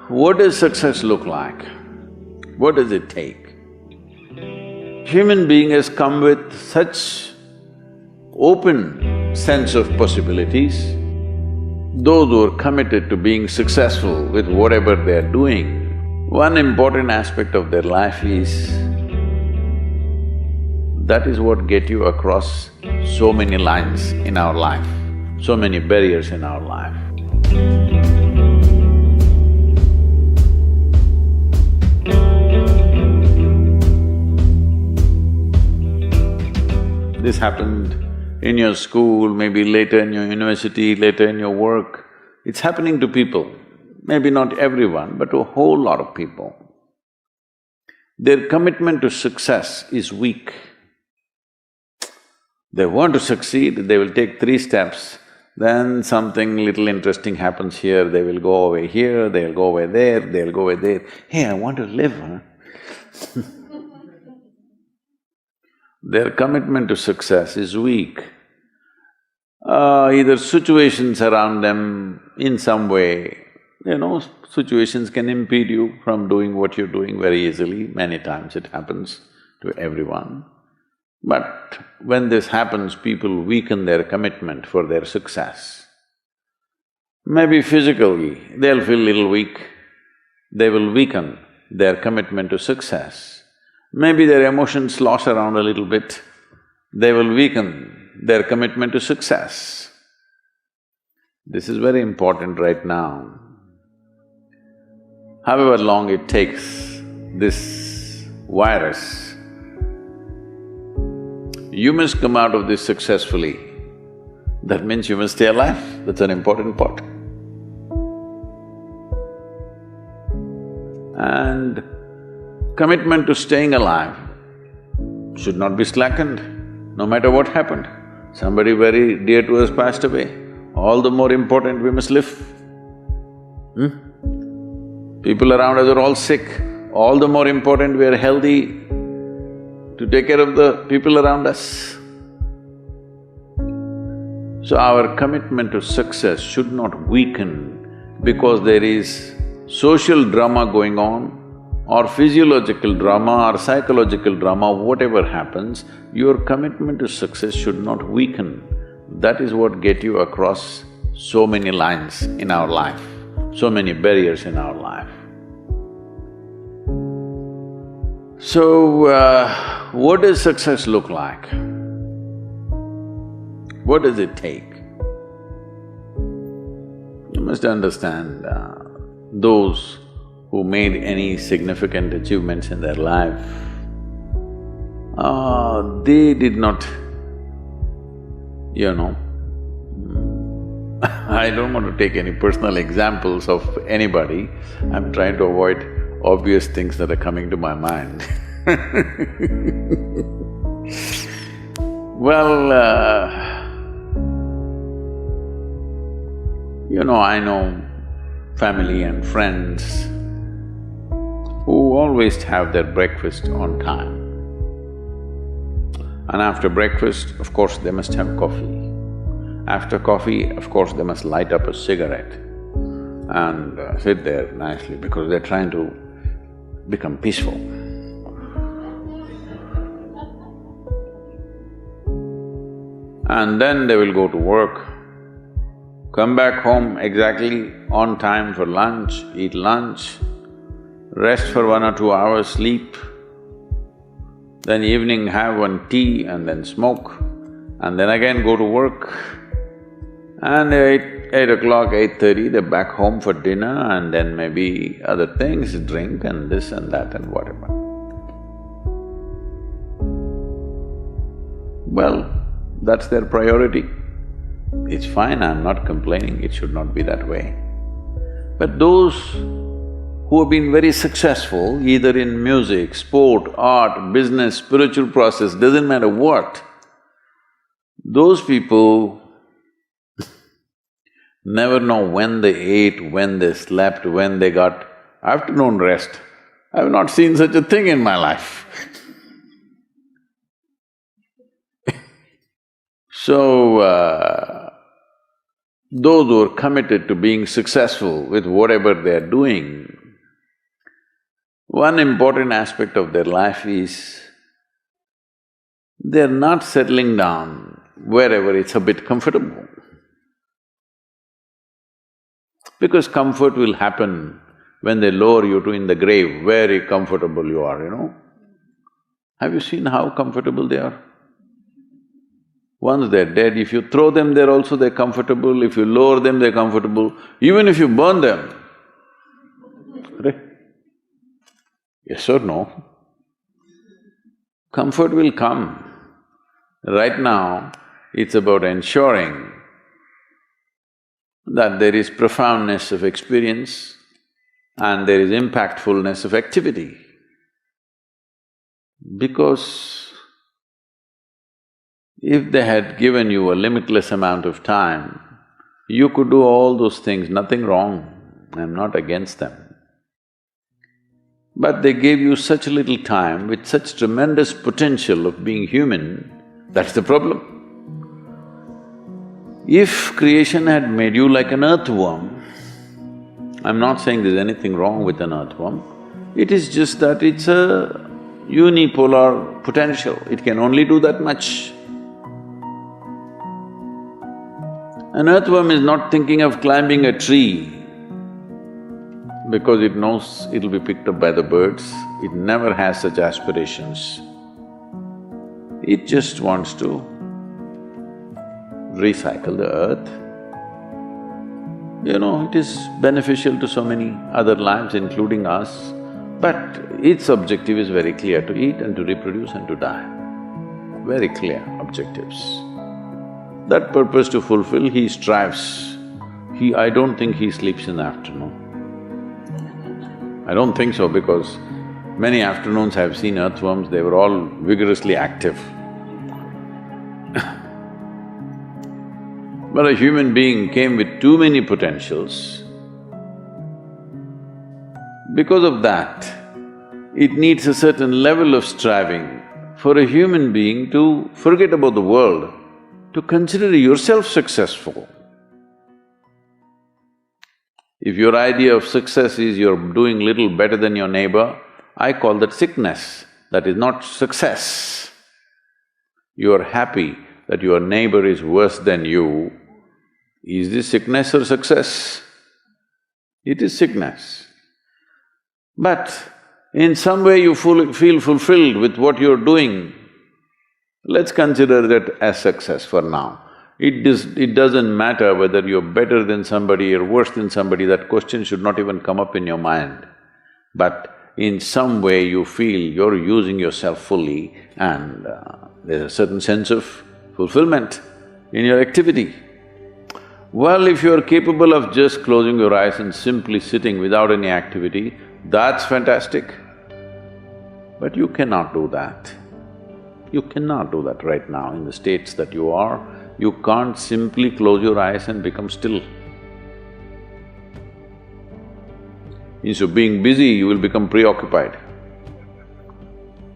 What does success look like? What does it take? Human being has come with such open sense of possibilities. Those who are committed to being successful with whatever they are doing, one important aspect of their life is that is what get you across so many lines in our life, so many barriers in our life. This happened in your school, maybe later in your university, later in your work. It's happening to people, maybe not everyone, but to a whole lot of people. Their commitment to success is weak. They want to succeed, they will take 3 steps, then something little interesting happens here, they will go away here, they'll go away there, they'll go away there. Hey, I want to live, huh? Their commitment to success is weak. Either situations around them in some way, situations can impede you from doing what you're doing very easily. Many times it happens to everyone. But when this happens, people weaken their commitment for their success. Maybe physically, they'll feel little weak, they will weaken their commitment to success. Maybe their emotions slosh around a little bit, they will weaken their commitment to success. This is very important right now. However long it takes, this virus, you must come out of this successfully. That means you must stay alive, that's an important part. And commitment to staying alive should not be slackened, no matter what happened. Somebody very dear to us passed away, all the more important we must live. People around us are all sick, all the more important we are healthy to take care of the people around us. So our commitment to success should not weaken because there is social drama going on, or physiological drama or psychological drama, whatever happens, your commitment to success should not weaken. That is what get you across so many lines in our life, so many barriers in our life. So, what does success look like? What does it take? You must understand, those who made any significant achievements in their life, they did not, I don't want to take any personal examples of anybody, I'm trying to avoid obvious things that are coming to my mind. Well, I know family and friends who always have their breakfast on time. And after breakfast, of course, they must have coffee. After coffee, of course, they must light up a cigarette and sit there nicely because they're trying to become peaceful. And then they will go to work, come back home exactly on time for lunch, eat lunch, rest for 1 or 2 hours, sleep, then evening have one tea and then smoke, and then again go to work. And 8 o'clock, 8:30, they're back home for dinner and then maybe other things, drink and this and that and whatever. Well, that's their priority. It's fine, I'm not complaining, it should not be that way. But those who have been very successful, either in music, sport, art, business, spiritual process, doesn't matter what, those people never know when they ate, when they slept, when they got afternoon rest. I've not seen such a thing in my life. So, those who are committed to being successful with whatever they are doing, One important aspect of their life is they're not settling down wherever it's a bit comfortable. Because comfort will happen when they lower you to in the grave, very comfortable you are, you know. Have you seen how comfortable they are? Once they're dead, if you throw them there also they're comfortable, if you lower them they're comfortable, even if you burn them. Right? Yes or no? Comfort will come. Right now, it's about ensuring that there is profoundness of experience and there is impactfulness of activity. Because if they had given you a limitless amount of time, you could do all those things, nothing wrong, I'm not against them. But they gave you such little time with such tremendous potential of being human, that's the problem. If creation had made you like an earthworm, I'm not saying there's anything wrong with an earthworm, it is just that it's a unipolar potential, it can only do that much. An earthworm is not thinking of climbing a tree because it knows it'll be picked up by the birds, it never has such aspirations. It just wants to recycle the earth. You know, it is beneficial to so many other lives including us, but its objective is very clear, to eat and to reproduce and to die. Very clear objectives. That purpose to fulfill, he strives. I don't think he sleeps in the afternoon. I don't think so because many afternoons I've seen earthworms, they were all vigorously active. But a human being came with too many potentials. Because of that, it needs a certain level of striving for a human being to forget about the world, to consider yourself successful. If your idea of success is you're doing little better than your neighbor, I call that sickness, that is not success. You're happy that your neighbor is worse than you. Is this sickness or success? It is sickness. But in some way you feel fulfilled with what you're doing, let's consider that as success for now. It doesn't matter whether you're better than somebody or worse than somebody, that question should not even come up in your mind. But in some way you feel you're using yourself fully and there's a certain sense of fulfillment in your activity. Well, if you're capable of just closing your eyes and simply sitting without any activity, that's fantastic. But you cannot do that. You cannot do that right now in the states that you are. You can't simply close your eyes and become still. Instead of being busy, you will become preoccupied.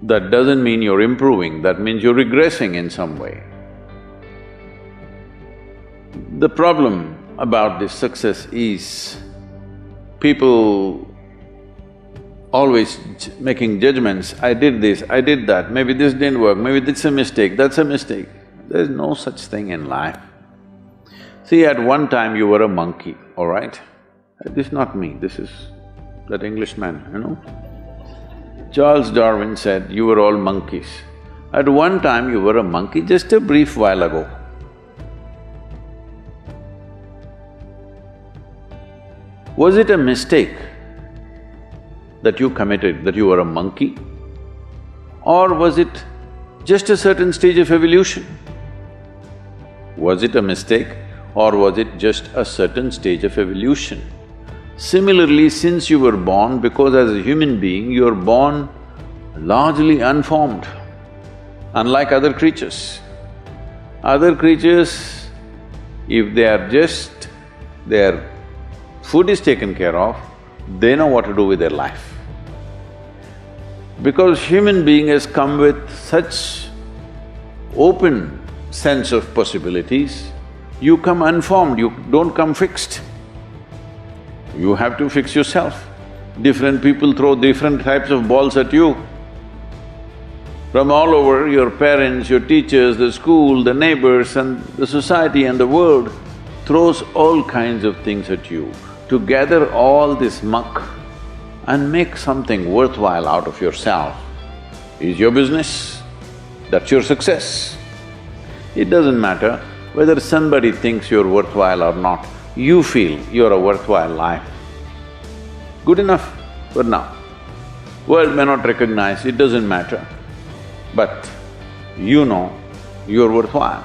That doesn't mean you're improving, that means you're regressing in some way. The problem about this success is people always making judgments, I did this, I did that, maybe this didn't work, maybe this is a mistake, that's a mistake. There's no such thing in life. See, at one time you were a monkey, all right? This is not me, this is that Englishman, you know. Charles Darwin said, you were all monkeys. At one time you were a monkey, just a brief while ago. Was it a mistake that you committed, that you were a monkey? Or was it just a certain stage of evolution? Was it a mistake or was it just a certain stage of evolution? Similarly, since you were born, because as a human being, you're born largely unformed, unlike other creatures. Other creatures, if they are just… their food is taken care of, they know what to do with their life. Because human being has come with such open sense of possibilities, you come unformed, you don't come fixed. You have to fix yourself. Different people throw different types of balls at you. From all over, your parents, your teachers, the school, the neighbors and the society and the world throws all kinds of things at you. To gather all this muck and make something worthwhile out of yourself is your business. That's your success. It doesn't matter whether somebody thinks you're worthwhile or not, you feel you're a worthwhile life. Good enough for now. World may not recognize, it doesn't matter, but you know you're worthwhile.